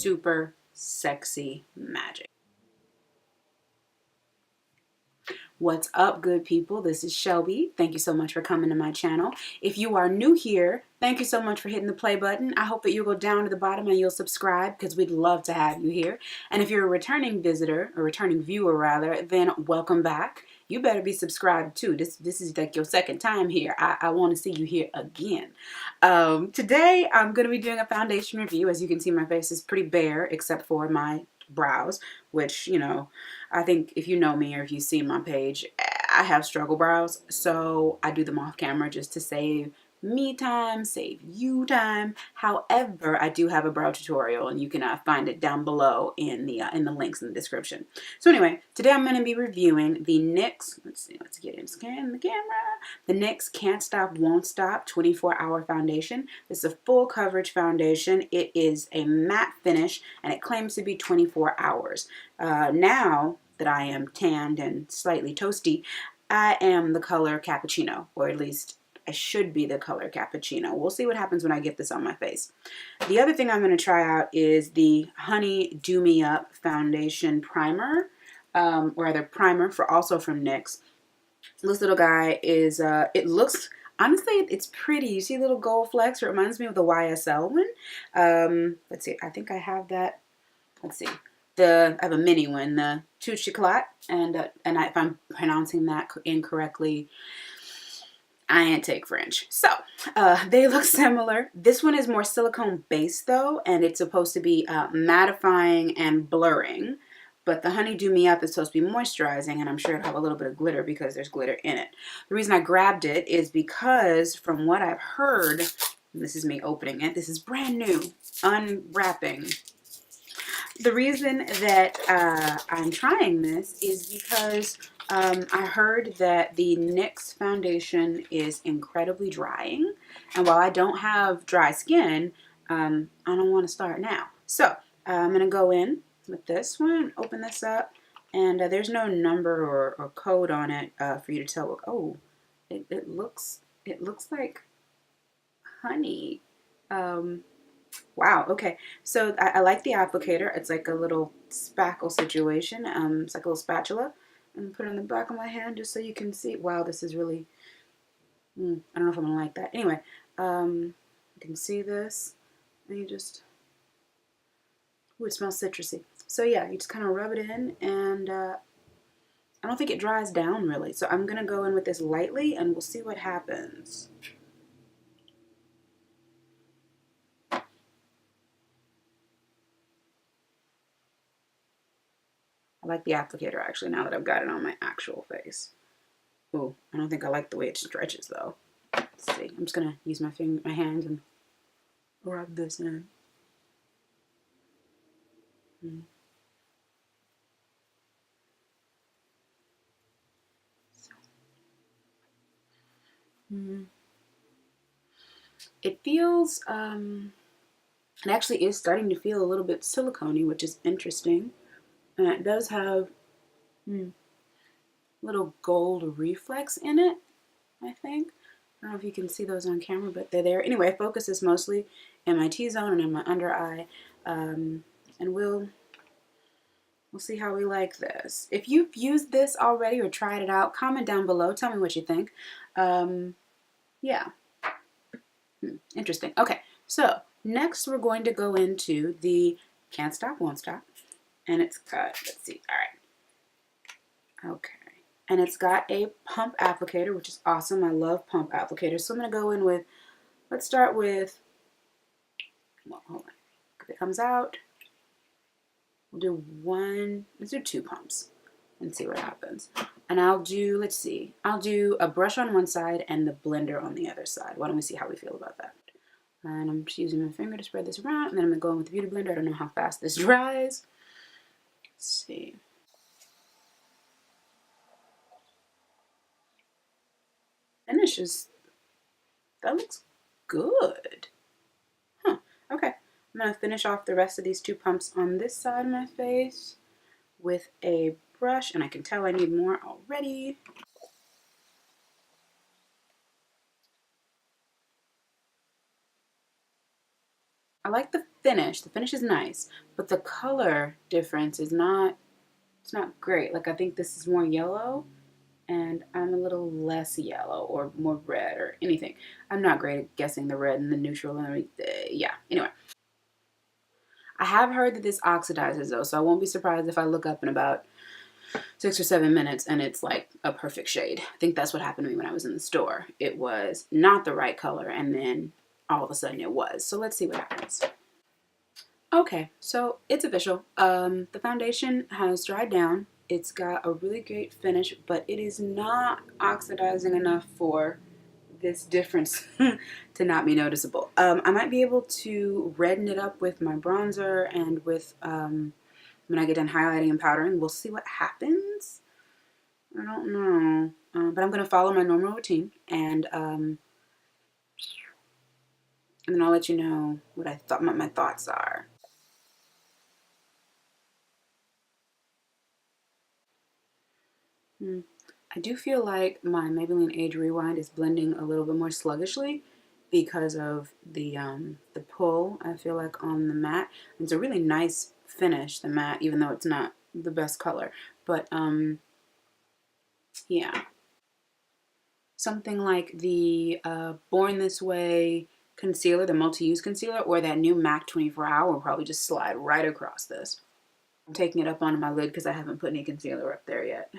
super sexy magic. What's up, good people? This is Shelby. Thank you so much for coming to my channel. If you are new here, thank you so much for hitting the play button. I hope that you'll go down to the bottom and you'll subscribe because we'd love to have you here. And if you're a returning visitor, or returning viewer rather, then welcome back. You better be subscribed too. This is like your second time here. I want to see you here again. Today I'm going to be doing a foundation review. As you can see, my face is pretty bare except for my brows, which, you know, I think if you know me or if you've seen my page, I have struggle brows, so I do them off camera just to save me time, save you time. However, I do have a brow tutorial, and you can find it down below in the links in the description. So anyway, today I'm going to be reviewing the NYX. Let's see, let's get in scan the camera. The NYX Can't Stop, Won't Stop 24-Hour Foundation. This is a full coverage foundation. It is a matte finish, and it claims to be 24 hours. Now that I am tanned and slightly toasty, I am the color Cappucino, or at least I should be the color Cappuccino. We'll see what happens when I get this on my face. The other thing I'm going to try out is the Honey Dew Me Up Foundation Primer, or rather primer, also from NYX. This little guy is, it looks, honestly, it's pretty. You see little gold flecks? It reminds me of the YSL one. Let's see, I think I have that. Let's see. I have a mini one, the Tout Chocolat, and if I'm pronouncing that incorrectly, I ain't take French. So, they look similar. This one is more silicone based though, and it's supposed to be mattifying and blurring. But the Honey Dew Me Up is supposed to be moisturizing, and I'm sure it'll have a little bit of glitter because there's glitter in it. The reason I grabbed it is because from what I've heard, this is me opening it, this is brand new, unwrapping. The reason that I'm trying this is because I heard that the NYX foundation is incredibly drying. And while I don't have dry skin, I don't want to start now. So I'm going to go in with this one, open this up, and there's no number or code on it for you to tell. Oh, it looks like honey. Wow, okay, so I like the applicator. It's like a little spackle situation. It's like a little spatula. And put it on the back of my hand just so you can see. Wow, this is really, I don't know if I'm gonna like that. Anyway, you can see this, and you just, ooh, it smells citrusy. So yeah, you just kind of rub it in, and I don't think it dries down really. So I'm gonna go in with this lightly, and we'll see what happens. I like the applicator actually now that I've got it on my actual face. Ooh, I don't think I like the way it stretches though. Let's see. I'm just gonna use my hands and rub this in. It feels, it actually is starting to feel a little bit silicone-y, which is interesting. And it does have little gold reflex in it, I think. I don't know if you can see those on camera, but they're there. Anyway, focus is mostly in my T-zone and in my under eye. And we'll see how we like this. If you've used this already or tried it out, comment down below. Tell me what you think. Yeah. Interesting. Okay, so next we're going to go into the Can't Stop, Won't Stop. And it's got, let's see, all right. Okay. And it's got a pump applicator, which is awesome. I love pump applicators. So I'm going to go in with, let's start with, well, hold on. If it comes out, we'll do let's do 2 pumps and see what happens. And I'll do, let's see, I'll do a brush on one side and the blender on the other side. Why don't we see how we feel about that? And I'm just using my finger to spread this around, and then I'm going to go in with the Beauty Blender. I don't know how fast this dries. Let's see. Finishes. That looks good. Huh. Okay. I'm going to finish off the rest of these 2 pumps on this side of my face with a brush, and I can tell I need more already. like the finish. The finish is nice, but the color difference is not, it's not great. Like I think this is more yellow and I'm a little less yellow or more red or anything. I'm not great at guessing the red and the neutral and yeah. Anyway, I have heard that this oxidizes though, so I won't be surprised if I look up in about 6 or 7 minutes and it's like a perfect shade. I think that's what happened to me when I was in the store. It was not the right color and then all of a sudden it was. So let's see what happens. Okay, so it's official. The foundation has dried down. It's got a really great finish, but it is not oxidizing enough for this difference to not be noticeable. I might be able to redden it up with my bronzer and with when I get done highlighting and powdering. We'll see what happens. I don't know, but I'm gonna follow my normal routine and then I'll let you know what I thought, what my thoughts are. I do feel like my Maybelline Age Rewind is blending a little bit more sluggishly because of the pull, I feel like, on the matte. It's a really nice finish, the matte, even though it's not the best color. But yeah. Something like the Born This Way concealer, the multi-use concealer, or that new MAC 24 Hour will probably just slide right across this. I'm taking it up onto my lid because I haven't put any concealer up there yet.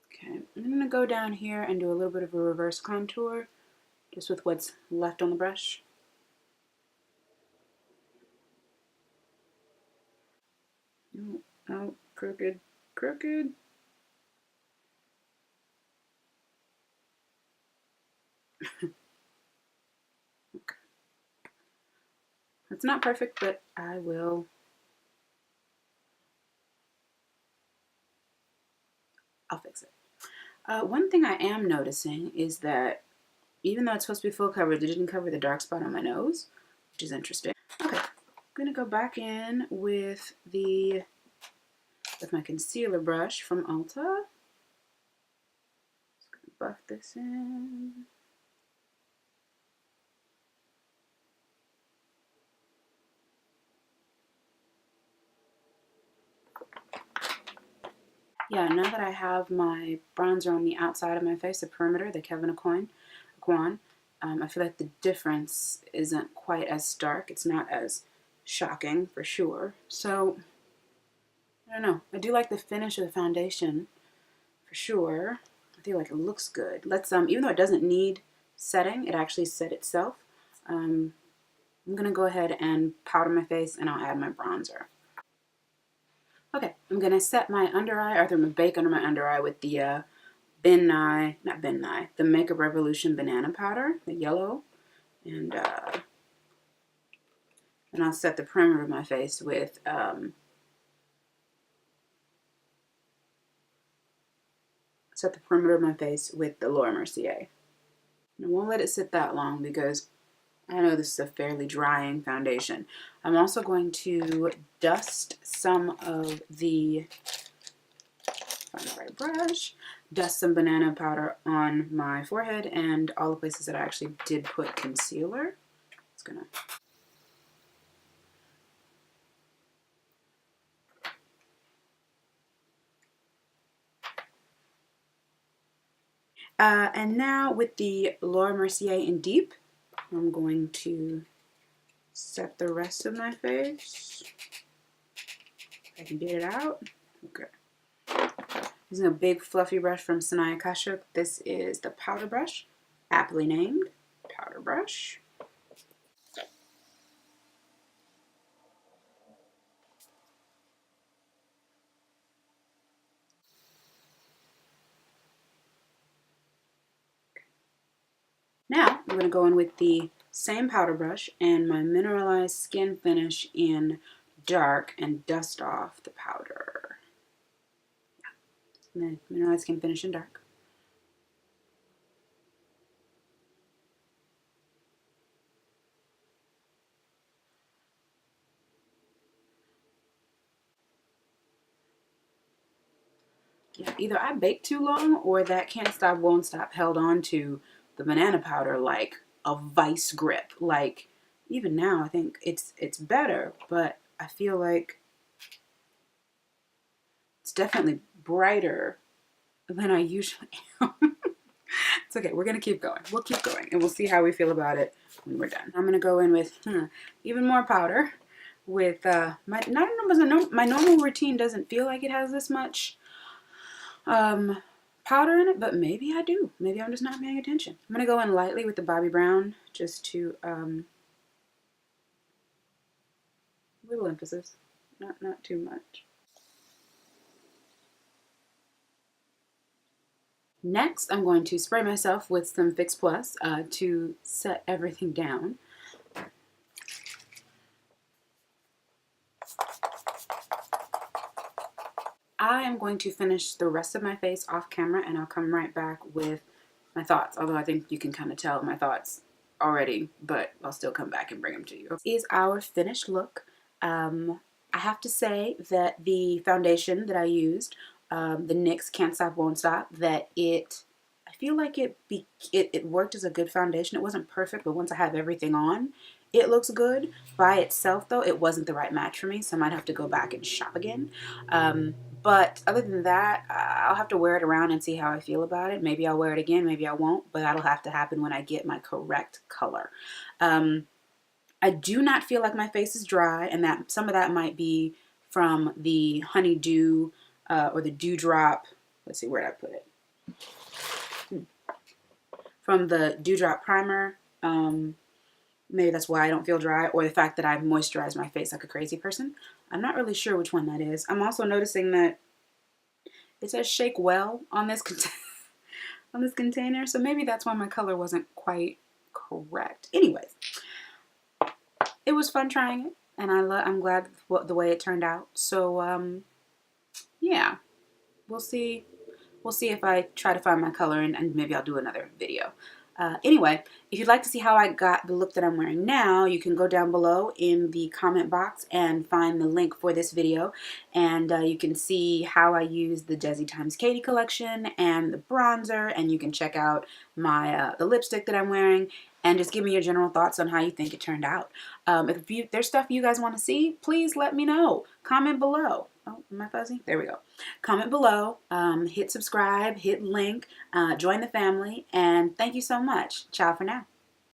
Okay, I'm going to go down here and do a little bit of a reverse contour just with what's left on the brush. Oh, oh, crooked, crooked. Okay. It's not perfect, but I'll fix it. One thing I am noticing is that even though it's supposed to be full coverage, it didn't cover the dark spot on my nose, which is interesting. Okay, I'm gonna go back in with my concealer brush from Ulta. Just gonna buff this in. Yeah, now that I have my bronzer on the outside of my face, the perimeter, the Aucoin, I feel like the difference isn't quite as stark. It's not as shocking for sure. So, I don't know. I do like the finish of the foundation for sure. I feel like it looks good. Let's, even though it doesn't need setting, it actually set itself. I'm going to go ahead and powder my face and I'll add my bronzer. Okay, I'm going to set my under eye, or I'm going to bake under my under eye with the the Makeup Revolution Banana Powder, the yellow. And I'll set the perimeter of my face with the Laura Mercier. And I won't let it sit that long because I know this is a fairly drying foundation. I'm also going to dust some of the, find the right brush, dust some banana powder on my forehead and all the places that I actually did put concealer. It's gonna. And now with the Laura Mercier in Deep, I'm going to set the rest of my face. I can get it out. Okay. Using a big fluffy brush from Sanaya Kashuk. This is the powder brush, aptly named powder brush. Now I'm going to go in with the same powder brush and my Mineralize Skin Finish in dark and dust off the powder. Yeah. And then Mineralize Skin Finish in dark. Yeah, either I baked too long or that Can't Stop, Won't Stop held on to the banana powder like a vice grip. Like, even now, I think it's better, but I feel like it's definitely brighter than I usually am. It's okay. We're going to keep going. We'll keep going, and we'll see how we feel about it when we're done. I'm going to go in with even more powder. With my normal routine doesn't feel like it has this much powder in it, but maybe I do. Maybe I'm just not paying attention. I'm going to go in lightly with the Bobbi Brown, just to little emphasis, not too much. Next, I'm going to spray myself with some Fix Plus to set everything down. I am going to finish the rest of my face off camera, and I'll come right back with my thoughts. Although I think you can kind of tell my thoughts already, but I'll still come back and bring them to you. This is our finished look. I have to say that the foundation that I used, the NYX Can't Stop, Won't Stop, that I feel like it worked as a good foundation. It wasn't perfect, but once I have everything on, it looks good. By itself, though, it wasn't the right match for me, so I might have to go back and shop again. But other than that, I'll have to wear it around and see how I feel about it. Maybe I'll wear it again, maybe I won't, but that'll have to happen when I get my correct color. I do not feel like my face is dry, and that some of that might be from the Honey Dew or the Dewdrop. Let's see, where did I put it? From the Dewdrop primer. Maybe that's why I don't feel dry, or the fact that I've moisturized my face like a crazy person. I'm not really sure which one that is. I'm also noticing that it says shake well on this on this container, so maybe that's why my color wasn't quite correct. Anyways, it was fun trying it, and I'm glad the way it turned out. So yeah, we'll see if I try to find my color, and maybe I'll do another video. Anyway, if you'd like to see how I got the look that I'm wearing now, you can go down below in the comment box and find the link for this video, and you can see how I use the Desi Times Katie collection and the bronzer, and you can check out my the lipstick that I'm wearing, and just give me your general thoughts on how you think it turned out. If there's stuff you guys want to see, please let me know. Comment below. Oh, am I fuzzy? There we go. Comment below, hit subscribe, hit link, join the family, and thank you so much. Ciao for now.